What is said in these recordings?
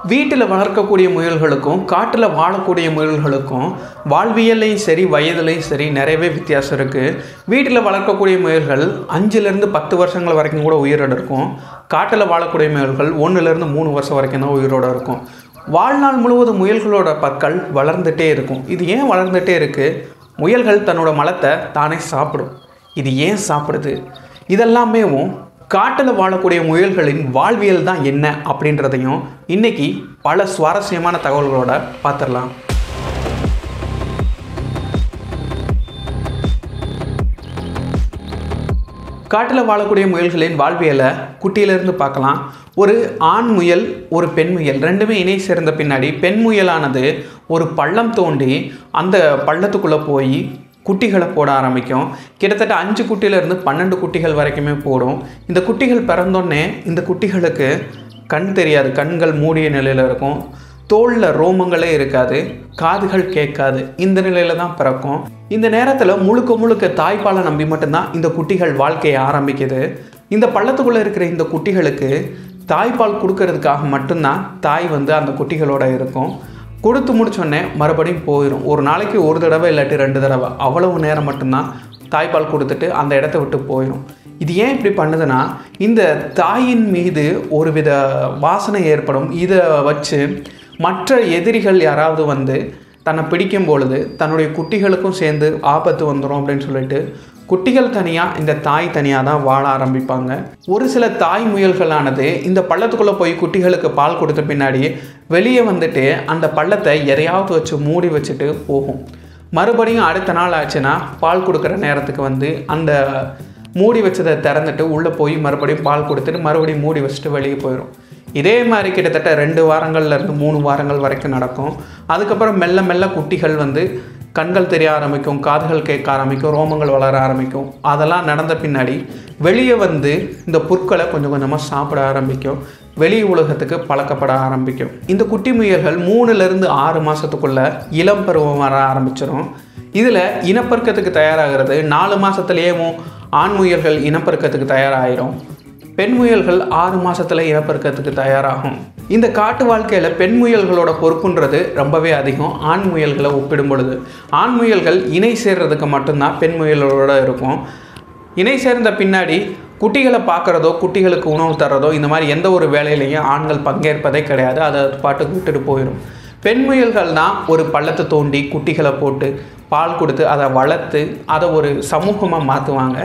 வீட்டில் வளர்க்கக்கூடிய முயல்களுக்கும் காட்டில் வாழக்கூடிய முயல்களுக்கும் வாழ்வியலையும் சரி வயதுலையும் சரி நிறையவே வித்தியாசம் இருக்குது. வீட்டில் வளர்க்கக்கூடிய முயல்கள் 5லேருந்து 10 வருஷங்கள் வரைக்கும் கூட உயிரோடு இருக்கும். காட்டில் வாழக்கூடிய முயல்கள் 1லேருந்து 3 வருஷம் வரைக்கும் தான் உயிரோடு இருக்கும். வாழ்நாள் முழுவதும் முயல்களோட பற்கள் வளர்ந்துகிட்டே இருக்கும். இது ஏன் வளர்ந்துகிட்டே இருக்குது? முயல்கள் தன்னோட மலத்தை தானே சாப்பிடும். இது ஏன் சாப்பிடுது? இதெல்லாமே காட்டில் வாழக்கூடிய முயல்களின் வாழ்வியல் தான் என்ன அப்படின்றதையும் இன்றைக்கி பல சுவாரஸ்யமான தகவல்களோட பார்த்துடலாம். காட்டில் வாழக்கூடிய முயல்களின் வாழ்வியலை குட்டியிலிருந்து பார்க்கலாம். ஒரு ஆண் முயல் ஒரு பெண் முயல் ரெண்டுமே இணை சேர்ந்த பின்னாடி பெண் முயலானது ஒரு பள்ளம் தோண்டி அந்த பள்ளத்துக்குள்ளே போய் குட்டிகளை போட ஆரம்பிக்கும். கிட்டத்தட்ட 5 குட்டியிலேருந்து 12 குட்டிகள் வரைக்குமே போடும். இந்த குட்டிகள் பிறந்தோடனே இந்த குட்டிகளுக்கு கண் தெரியாது, கண்கள் மூடிய நிலையில் இருக்கும், தோலில் ரோமங்களே இருக்காது, காதுகள் கேட்காது. இந்த நிலையில் தான் பிறக்கும். இந்த நேரத்தில் முழுக்க தாய்ப்பாலை நம்பி மட்டும்தான் இந்த குட்டிகள் வாழ்க்கையை ஆரம்பிக்குது. இந்த பள்ளத்துக்குள்ளே இருக்கிற இந்த குட்டிகளுக்கு தாய்ப்பால் கொடுக்கறதுக்காக மட்டும்தான் தாய் அந்த குட்டிகளோட இருக்கும். கொடுத்து முடிச்சோடனே மறுபடியும் போயிடும். ஒரு நாளைக்கு ஒரு தடவை இல்லாட்டி 2 தடவை அவ்வளவு நேரம் மட்டும்தான் தாய்ப்பால் கொடுத்துட்டு அந்த இடத்த விட்டு போயிடும். இது ஏன் இப்படி பண்ணுதுன்னா, இந்த தாயின் மீது ஒரு வித வாசனை ஏற்படும். இதை வச்சு மற்ற எதிரிகள் யாராவது தன்னை பிடிக்கும் பொழுது தன்னுடைய குட்டிகளுக்கும் சேர்ந்து ஆபத்து வந்துடும் அப்படின்னு சொல்லிட்டு குட்டிகள் தனியாக இந்த தாய் தனியாக தான் வாழ ஆரம்பிப்பாங்க. ஒரு சில தாய் முயல்களானது இந்த பள்ளத்துக்குள்ளே போய் குட்டிகளுக்கு பால் கொடுத்த பின்னாடி வெளியே அந்த பள்ளத்தை எதையாவது வச்சு மூடி வச்சுட்டு போகும். மறுபடியும் அடுத்த நாள் ஆச்சுன்னா பால் கொடுக்குற நேரத்துக்கு அந்த மூடி வச்சதை திறந்துட்டு உள்ளே போய் மறுபடியும் பால் கொடுத்துட்டு மறுபடியும் மூடி வச்சுட்டு வெளியே போயிடும். இதே மாதிரி கிட்டத்தட்ட 2 வாரங்கள்லேருந்து 3 வாரங்கள் வரைக்கும் நடக்கும். அதுக்கப்புறம் மெல்ல மெல்ல குட்டிகள் கண்கள் தெரிய ஆரம்பிக்கும், காதுகள் கேட்க ஆரம்பிக்கும், ரோமங்கள் வளர ஆரம்பிக்கும். அதெல்லாம் நடந்த பின்னாடி வெளியே இந்த புற்களை கொஞ்சம் கொஞ்சமாக சாப்பிட ஆரம்பிக்கும். வெளி உலகத்துக்கு பழக்கப்பட ஆரம்பிக்கும். இந்த குட்டி முயல்கள் 3லேருந்து 6 மாதத்துக்குள்ளே இளம் பருவம் வர ஆரம்பிச்சிடும். இதில் இனப்பெருக்கத்துக்கு தயாராகிறது 4 மாதத்துலேயே ஆண் முயல்கள் இனப்பெருக்கத்துக்கு தயாராகிடும். பெண் முயல்கள் 6 மாதத்தில் இனப்பெருக்கத்துக்கு தயாராகும். இந்த காட்டு வாழ்க்கையில் பெண் முயல்களோட பொறுப்புன்றது ரொம்பவே அதிகம் ஆண் முயல்களை ஒப்பிடும் பொழுது. ஆண் முயல்கள் இணை சேர்றதுக்கு மட்டும்தான் பெண் முயல்களோட இருக்கும். இணை சேர்ந்த பின்னாடி குட்டிகளை பார்க்குறதோ குட்டிகளுக்கு உணவு தர்றதோ இந்த மாதிரி எந்த ஒரு வேலையிலையும் ஆண்கள் பங்கேற்பதே கிடையாது. அதை பாட்டுக்கு விட்டுட்டு போயிடும். பெண் முயல்கள் தான் ஒரு பள்ளத்தை தோண்டி குட்டிகளை போட்டு பால் கொடுத்து அதை வளர்த்து அதை ஒரு சமூகமாக மாற்றுவாங்க.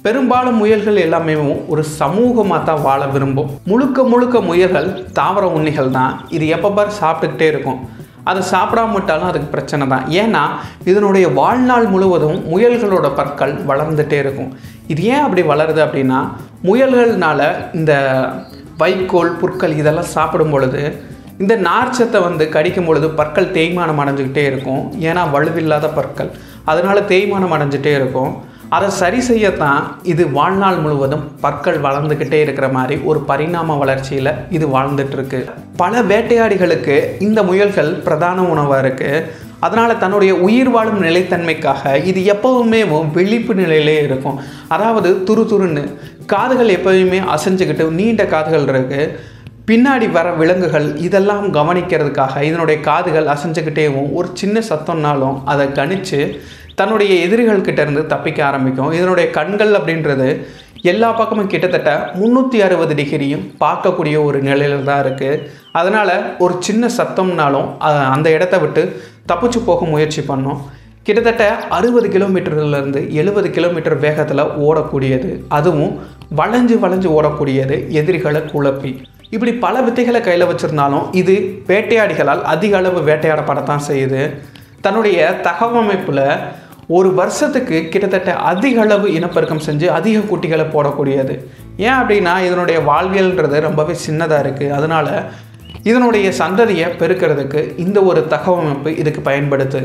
பெரும்பாலும் முயல்கள் எல்லாமே ஒரு சமூகமாக தான் வாழ விரும்பும். முழுக்க முயல்கள் தாவர உண்ணிகள் தான். இது எப்போ பார் சாப்பிட்டுக்கிட்டே இருக்கும். அதை சாப்பிடாம விட்டாலும் அதுக்கு பிரச்சனை தான். ஏன்னா இதனுடைய வாழ்நாள் முழுவதும் முயல்களோட பற்கள் வளர்ந்துகிட்டே இருக்கும். இது ஏன் அப்படி வளருது அப்படின்னா, முயல்கள்னால இந்த வைக்கோல் புற்கள் இதெல்லாம் சாப்பிடும் பொழுது இந்த நார்ச்சத்தை கடிக்கும் பொழுது பற்கள் தேய்மானம் அடைஞ்சிக்கிட்டே இருக்கும். ஏன்னா வலுவில்லாத பற்கள், அதனால் தேய்மானம் அடைஞ்சிட்டே இருக்கும். அதை சரி செய்யத்தான் இது வாழ்நாள் முழுவதும் பற்கள் வளர்ந்துக்கிட்டே இருக்கிற மாதிரி ஒரு பரிணாம வளர்ச்சியில் இது வாழ்ந்துட்டுருக்கு. பல வேட்டையாடிகளுக்கு இந்த முயல்கள் பிரதான உணவாக இருக்குது. அதனால் தன்னுடைய உயிர் வாழும் நிலைத்தன்மைக்காக இது எப்போவுமே விழிப்பு நிலையிலே இருக்கும். அதாவது துருன்னு காதுகள் எப்போவுமே அசைஞ்சுக்கிட்டு நீண்ட காதுகள் இருக்குது. பின்னாடி வர விலங்குகள் இதெல்லாம் கவனிக்கிறதுக்காக இதனுடைய காதுகள் அசைஞ்சுக்கிட்டேவும் ஒரு சின்ன சத்தம்னாலும் அதை கணித்து தன்னுடைய எதிரிகள்கிட்ட இருந்து தப்பிக்க ஆரம்பிக்கும். இதனுடைய கண்கள் அப்படின்றது எல்லா பக்கமும் கிட்டத்தட்ட 360 டிகிரியும் பார்க்கக்கூடிய ஒரு நிலையில் தான் இருக்குது. அதனால் ஒரு சின்ன சத்தம்னாலும் அந்த இடத்த விட்டு தப்பிச்சு போக முயற்சி பண்ணோம். கிட்டத்தட்ட 60 கிலோமீட்டர்லேருந்து 70 கிலோமீட்டர் வேகத்தில் ஓடக்கூடியது, அதுவும் வளைஞ்சு ஓடக்கூடியது, எதிரிகளை குழப்பி. இப்படி பல வித்தைகளை கையில் வச்சுருந்தாலும் இது வேட்டையாடிகளால் அதிக அளவு வேட்டையாடப்படத்தான் செய்யுது. தன்னுடைய தகவமைப்பில் ஒரு வருஷத்துக்கு கிட்டத்தட்ட அதிக அளவு இனப்பெருக்கம் செஞ்சு அதிக குட்டிகளை போடக்கூடியது. ஏன் அப்படின்னா இதனுடைய வாழ்வியல்ன்றது ரொம்பவே சின்னதாக இருக்குது. அதனால் இதனுடைய சந்ததியை பெருக்கிறதுக்கு இந்த ஒரு தகவமைப்பு இதுக்கு பயன்படுது.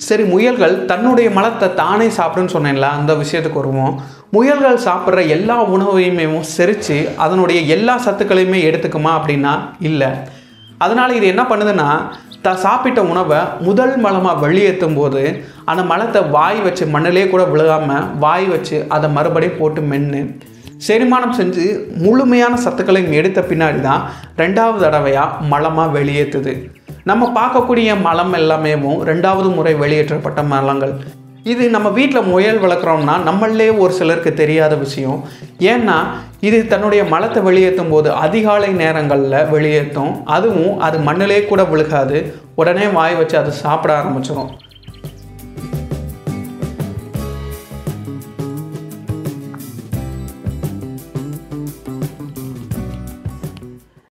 சரி, முயல்கள் தன்னுடைய மலத்தை தானே சாப்பிடுன்னு சொன்னேன்ல, அந்த விஷயத்துக்கு வருவோம். முயல்கள் சாப்பிட்ற எல்லா உணவையுமே செரித்து அதனுடைய எல்லா சத்துக்களையுமே எடுத்துக்குமா அப்படின்னா இல்லை. அதனால் இது என்ன பண்ணுதுன்னா, சாப்பிட்ட உணவை முதல் மலமாக வெளியேற்றும் போது அந்த மலத்தை வாய் வச்சு மண்ணிலே கூட விழுகாமல் வாய் வச்சு அதை மறுபடியும் போட்டு மென்று செரிமானம் செஞ்சு முழுமையான சத்துக்களையும் எடுத்த பின்னாடி தான் 2வது தடவையாக மலமாக வெளியேற்றுது. நம்ம பார்க்கக்கூடிய மலம் எல்லாமேவும் 2வது முறை வெளியேற்றப்பட்ட மலங்கள். இது நம்ம வீட்டில் முயல் வளர்க்குறோம்னா நம்மளே ஒரு சிலருக்கு தெரியாத விஷயம். ஏன்னா இது தன்னுடைய மலத்தை வெளியேற்றும் போது அதிகாலை நேரங்களில் வெளியேற்றும். அதுவும் அது மண்ணிலே கூட விழுகாது, உடனே வாய் வச்சு அது சாப்பிட ஆரம்பிச்சிடும்.